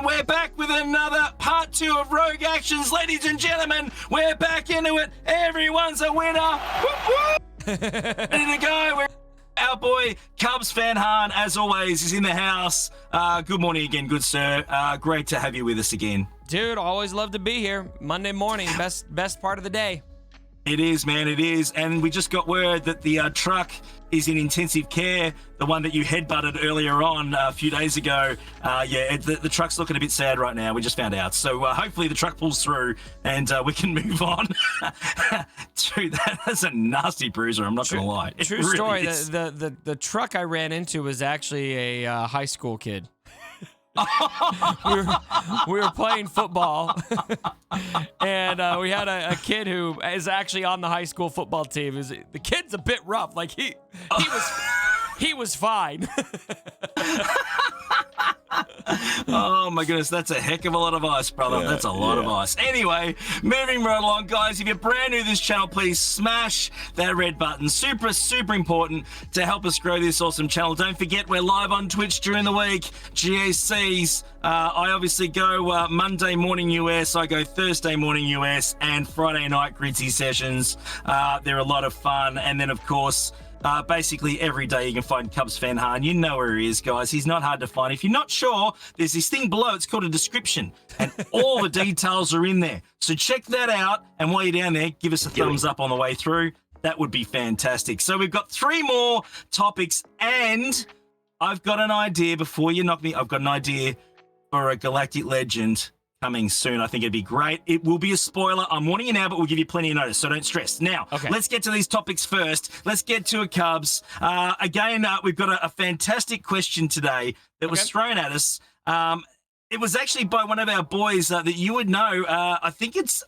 And we're back with another part 2 of Rogue Actions. Ladies and gentlemen, we're back into it. Everyone's a winner. Ready to go. Our boy Cubs fan Han, as always, is in the house. Good morning again, good sir. Great to have you with us again. Dude, always love to be here. Monday morning, best part of the day. It is, man, it is. And we just got word that the truck is in intensive care, the one that you headbutted earlier on a few days ago. The truck's looking a bit sad right now. We just found out. So hopefully the truck pulls through and we can move on. Dude, that's a nasty bruiser, I'm not going to lie. True story. The truck I ran into was actually a high school kid. we were playing football and we had a kid who is actually on the high school football team. The kid's a bit rough. Like he was fine. Oh my goodness, that's a heck of a lot of ice, brother. That's a lot of ice. Anyway, moving right along, guys. If you're brand new to this channel, please smash that red button. Super important to help us grow this awesome channel. Don't forget, we're live on Twitch during the week. GACs. I obviously go Monday morning US, I go Thursday morning US, and Friday night Gritzy sessions. They're a lot of fun. And then, of course, basically every day you can find Cubs fan Han. You know where he is, guys. He's not hard to find. If you're not sure, there's this thing below. It's called a description, and all the details are in there. So check that out, and while you're down there, give us a thumbs up on the way through. That would be fantastic. So we've got 3 more topics, and I've got an idea. Before you knock me, I've got an idea for a Galactic Legend coming soon. I think it'd be great. It will be a spoiler. I'm warning you now, but we'll give you plenty of notice, so don't stress. Now, Let's get to these topics first. Let's get to a Cubs. Again, we've got a fantastic question today that was thrown at us. It was actually by one of our boys that you would know. I think it's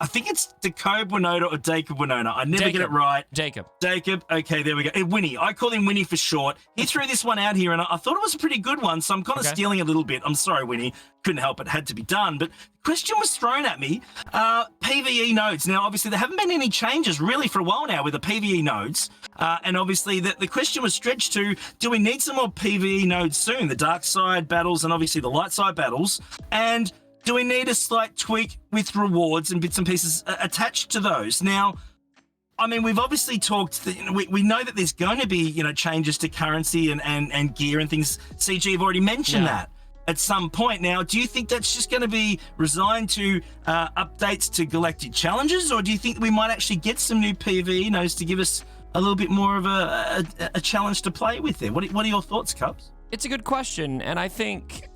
Jacob Winona or Jacob Winona. I never get it right. Jacob. Okay, there we go. Winnie. I call him Winnie for short. He threw this one out here, and I thought it was a pretty good one, so I'm kind of stealing a little bit. I'm sorry, Winnie. Couldn't help it. Had to be done. But the question was thrown at me. PvE nodes. Now, obviously, there haven't been any changes really for a while now with the PvE nodes. And obviously, the question was stretched to, do we need some more PvE nodes soon? The dark side battles and obviously the light side battles. And do we need a slight tweak with rewards and bits and pieces attached to those? Now, I mean, we've obviously talked, we know that there's going to be, changes to currency and gear and things. CG have already mentioned that at some point. Now, do you think that's just going to be resigned to updates to Galactic Challenges, or do you think we might actually get some new PvE nodes to give us a little bit more of a challenge to play with there? What are your thoughts, Cubs? It's a good question, and I think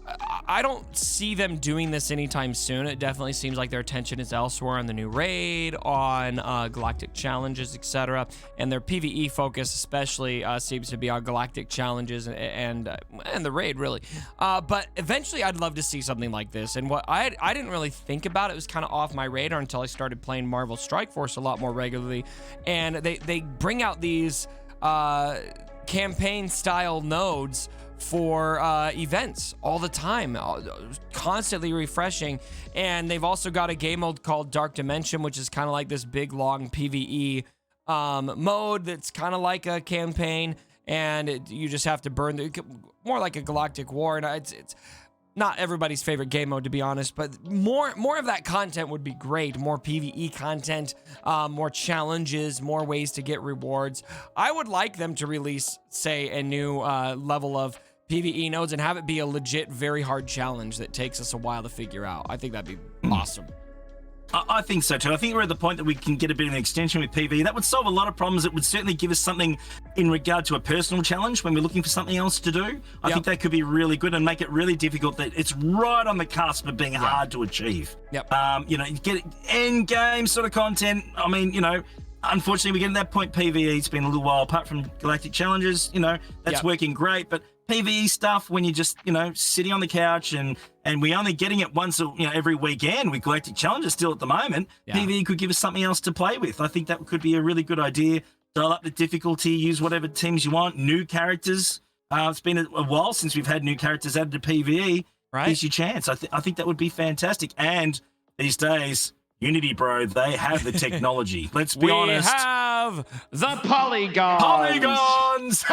I don't see them doing this anytime soon. It definitely seems like their attention is elsewhere on the new raid, on Galactic Challenges, etc. And their PvE focus especially seems to be on Galactic Challenges and the raid, really. But eventually I'd love to see something like this. And what I didn't really think about, it was kind of off my radar until I started playing Marvel Strike Force a lot more regularly. And they bring out these campaign-style nodes for events all the time, constantly refreshing. And they've also got a game mode called Dark Dimension, which is kind of like this big long PvE mode that's kind of like a campaign, and you just have to burn more like a Galactic War. And it's not everybody's favorite game mode, to be honest, but more of that content would be great. More PvE content, more challenges, more ways to get rewards. I would like them to release, say, a new level of PvE nodes and have it be a legit, very hard challenge that takes us a while to figure out. I think that'd be awesome. I think so too. I think we're at the point that we can get a bit of an extension with PvE. That would solve a lot of problems. It would certainly give us something in regard to a personal challenge when we're looking for something else to do. I think that could be really good and make it really difficult. That it's right on the cusp of being hard to achieve. Get end game sort of content. I mean, unfortunately, we get to that point. PvE, it's been a little while apart from Galactic Challenges. That's working great, but PvE stuff when you're just, sitting on the couch and we're only getting it once, every weekend with Galactic Challenges still at the moment. PvE could give us something else to play with. I think that could be a really good idea. Dial up the difficulty, use whatever teams you want, new characters. It's been a while since we've had new characters added to PvE. Here's your chance. I think that would be fantastic. And these days, Unity, bro, they have the technology. Let's be We honest. have the polygons. Polygons!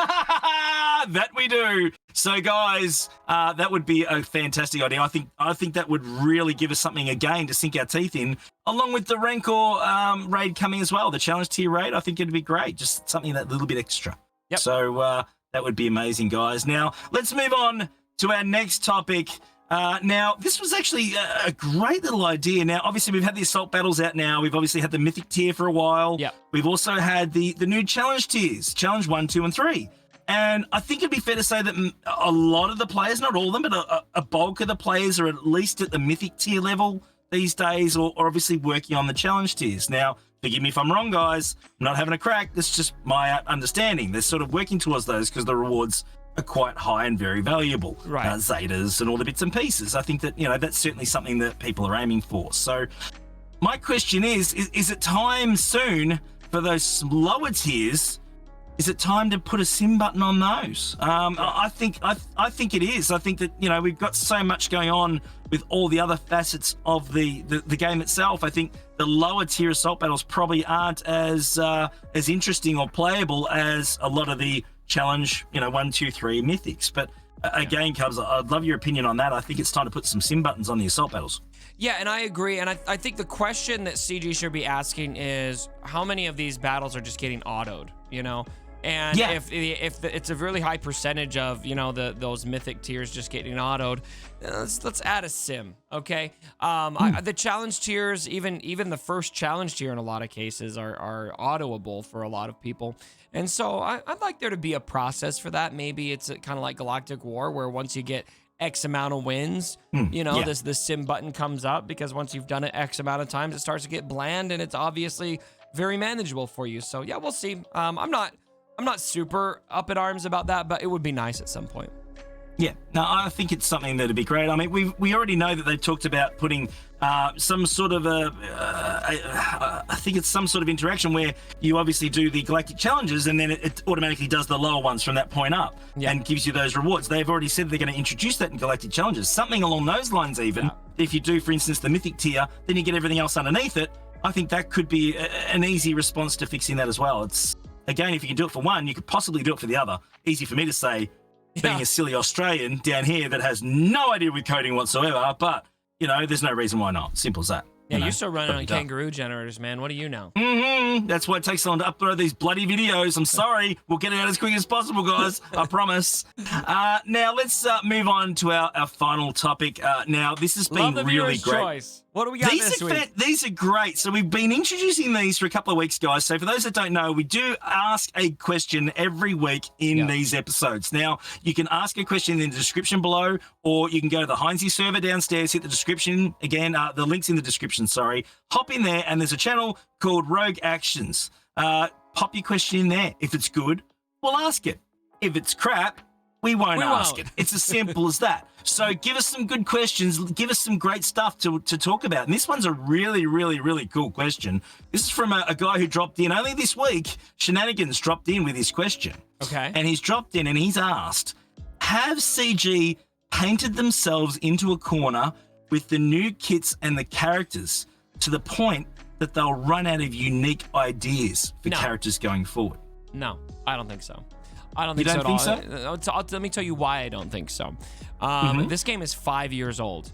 That we do. So, guys, that would be a fantastic idea. I think that would really give us something again to sink our teeth in, along with the Rancor raid coming as well, the challenge tier raid. I think it'd be great, just something that little bit extra. Yep. So that would be amazing, guys. Now, let's move on to our next topic. Now, this was actually a great little idea. Now, obviously, we've had the assault battles out now. We've obviously had the mythic tier for a while. Yep. We've also had the new challenge tiers, challenge 1, 2, and 3. And I think it'd be fair to say that a lot of the players, not all of them, but a bulk of the players are at least at the mythic tier level these days, or obviously working on the challenge tiers. Now, forgive me if I'm wrong, guys. I'm not having a crack. That's just my understanding. They're sort of working towards those because the rewards are quite high and very valuable. Right. Zetas and all the bits and pieces. I think that, that's certainly something that people are aiming for. So my question is it time soon for those lower tiers? Is it time to put a sim button on those? I think it is. I think that, we've got so much going on with all the other facets of the game itself. I think the lower tier assault battles probably aren't as interesting or playable as a lot of the challenge, 1, 2, 3 mythics. But again, Cubs, I'd love your opinion on that. I think it's time to put some sim buttons on the assault battles. Yeah, and I agree. And I think the question that CG should be asking is how many of these battles are just getting autoed, And Yeah. if it's a really high percentage of those mythic tiers just getting autoed, let's add a sim, okay? The challenge tiers, even the first challenge tier in a lot of cases are autoable for a lot of people, and so I'd like there to be a process for that. Maybe it's kind of like Galactic War, where once you get X amount of wins, this sim button comes up, because once you've done it X amount of times, it starts to get bland, and it's obviously very manageable for you. So yeah, we'll see. I'm not super up in arms about that, but it would be nice at some point. Yeah, no, I think it's something that'd be great. I mean, we already know that they've talked about putting some sort of I think it's some sort of interaction where you obviously do the galactic challenges, and then it automatically does the lower ones from that point up, and gives you those rewards. They've already said they're going to introduce that in galactic challenges, something along those lines. Even if you do, for instance, the mythic tier, then you get everything else underneath it. I think that could be an easy response to fixing that as well. It's, again, if you can do it for one, you could possibly do it for the other. Easy for me to say, being a silly Australian down here that has no idea with coding whatsoever, but, there's no reason why not. Simple as that. Yeah, you're still running on kangaroo generators, man. What do you know? That's why it takes so long to upload these bloody videos. I'm sorry. We'll get it out as quick as possible, guys. I promise. Now, let's move on to our final topic. Now, this has been really great. Choice. What do we got this week? These are great. So we've been introducing these for a couple of weeks, guys. So for those that don't know, we do ask a question every week in these episodes. Now, you can ask a question in the description below, or you can go to the Heinzie server downstairs, hit the description. Again, the link's in the description, sorry. Hop in there, and there's a channel called Rogue Actions. Pop your question in there. If it's good, we'll ask it. If it's crap, we won't ask it. It's as simple as that. So give us some good questions. Give us some great stuff to talk about. And this one's a really, really, really cool question. This is from a guy who dropped in only this week. Shenanigans dropped in with his question. Okay. And he's dropped in and he's asked, have CG painted themselves into a corner with the new kits and the characters to the point that they'll run out of unique ideas for characters going forward? No, I don't think so. I don't think so at all. Let me tell you why I don't think so. This game is 5 years old,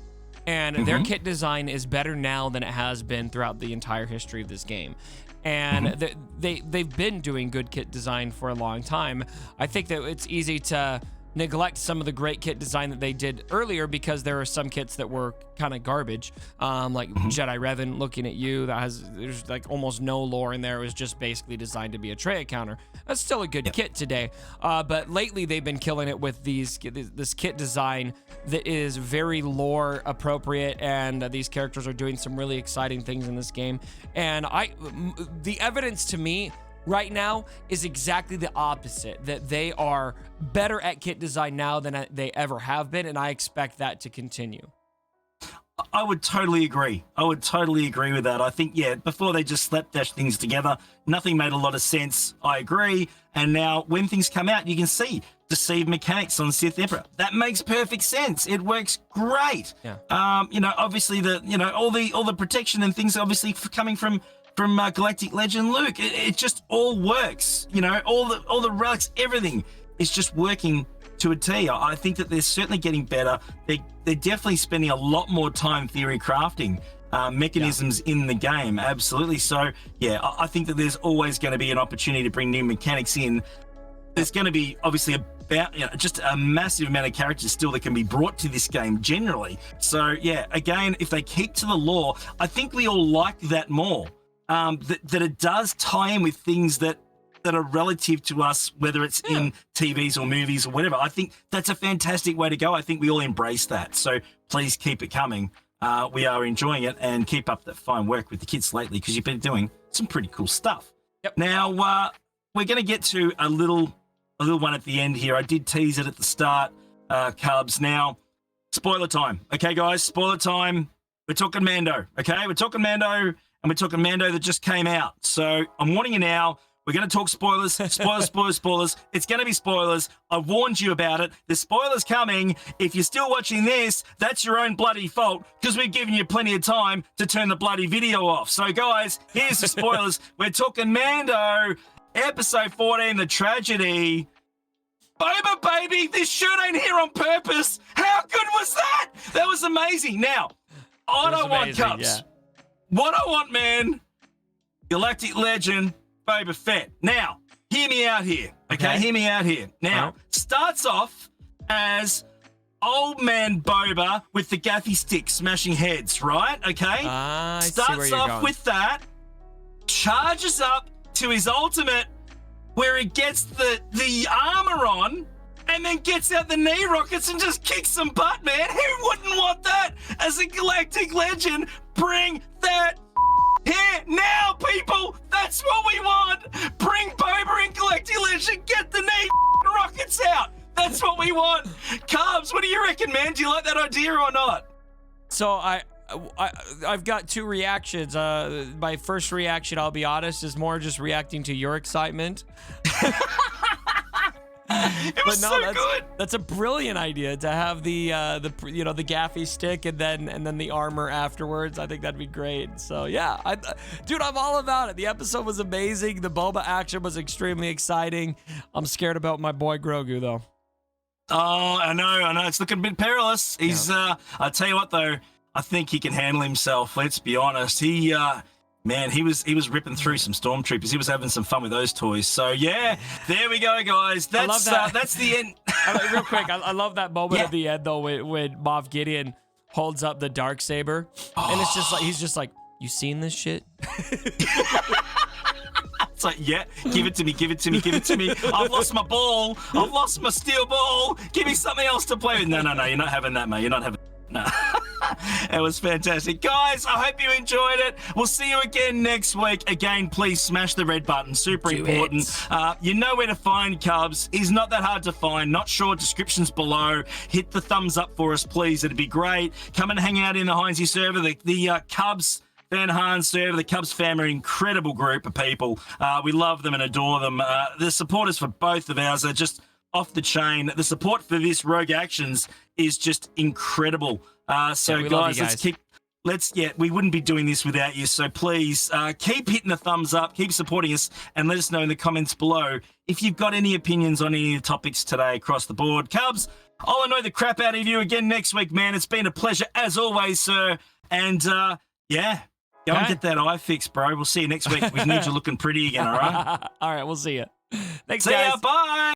and their kit design is better now than it has been throughout the entire history of this game. And they've been doing good kit design for a long time. I think that it's easy to neglect some of the great kit design that they did earlier, because there are some kits that were kind of garbage, like Jedi Revan, looking at you, there's like almost no lore in there. It was just basically designed to be a Traya counter. That's still a good kit today, but lately they've been killing it with this kit design that is very lore appropriate, and these characters are doing some really exciting things in this game. And the evidence to me right now is exactly the opposite, that they are better at kit design now than they ever have been, and I expect that to continue. I would totally agree. I would totally agree with that. I think, yeah, before they just slapdash things together, nothing made a lot of sense. I agree. And now when things come out, you can see deceived mechanics on Sith Emperor. That makes perfect sense. It works great. Yeah. Obviously all the protection and things obviously coming from Galactic Legend Luke. It just all works. All the relics, everything is just working to a T. I think that they're certainly getting better. They're definitely spending a lot more time theory crafting mechanisms in the game. Absolutely. So, yeah, I think that there's always going to be an opportunity to bring new mechanics in. There's going to be obviously just a massive amount of characters still that can be brought to this game generally. So, yeah, again, if they keep to the lore, I think we all like that more. That it does tie in with things that are relative to us, whether it's in TVs or movies or whatever. I think that's a fantastic way to go. I think we all embrace that. So please keep it coming. We are enjoying it, and keep up that fine work with the kids lately, because you've been doing some pretty cool stuff. Yep. Now, we're going to get to a little one at the end here. I did tease it at the start, Cubs. Now, spoiler time. Okay, guys, spoiler time. We're talking Mando, okay? We're talking Mando, and we're talking Mando that just came out. So I'm warning you now. We're going to talk spoilers. Spoilers. It's going to be spoilers. I've warned you about it. There's spoilers coming. If you're still watching this, that's your own bloody fault, because we've given you plenty of time to turn the bloody video off. So, guys, here's the spoilers. We're talking Mando, episode 14, The Tragedy. Boba, baby, this shirt ain't here on purpose. How good was that? That was amazing. Now, I don't want Cubs. Yeah. What I want, man, Galactic Legend, Boba Fett. Now, hear me out here, okay? Hear me out here. Now, starts off as old man Boba with the gaffy stick smashing heads, right? Okay? Starts off with that, charges up to his ultimate, where he gets the armor on, and then gets out the knee rockets and just kicks some butt, man. Who wouldn't want that as a Galactic Legend? Bring that here now, people. That's what we want. Bring Boba in Galactic Legend. Get the knee rockets out. That's what we want. Carbs, what do you reckon, man? Do you like that idea or not? So I've got two reactions. My first reaction, I'll be honest, is more just reacting to your excitement. It was so good. That's a brilliant idea to have the gaffy stick and then the armor afterwards. I think that'd be great. So yeah, dude, I'm all about it. The episode was amazing. The Boba action was extremely exciting. I'm scared about my boy Grogu though. Oh, I know. It's looking a bit perilous. He's I tell you what though, I think he can handle himself. Let's be honest. Man, he was ripping through some stormtroopers. He was having some fun with those toys. So yeah, there we go, guys. That's I love that. That's the end. Real quick, I love that moment at the end though, when Moff Gideon holds up the Darksaber, and it's just like he's just like, "You seen this shit?" It's like, yeah, give it to me. I've lost my ball. I've lost my steel ball. Give me something else to play with. No, you're not having that, mate. You're not having. No. It was fantastic. Guys, I hope you enjoyed it. We'll see you again next week. Again, please smash the red button. Super important. You know where to find Cubs. He's not that hard to find. Not sure. Descriptions below. Hit the thumbs up for us, please. It'd be great. Come and hang out in the Heinzie server. The Cubs Van Hahn server, the Cubs family, an incredible group of people. We love them and adore them. The supporters for both of ours are just off the chain. The support for this Rogue Actions is just incredible. So guys, we wouldn't be doing this without you. So please keep hitting the thumbs up, keep supporting us, and let us know in the comments below if you've got any opinions on any of the topics today across the board. Cubs, I'll annoy the crap out of you again next week, man. It's been a pleasure as always, sir. And go and get that eye fixed, bro. We'll see you next week. We need you looking pretty again, all right? All right, we'll see you. Thanks, see guys. ya, bye.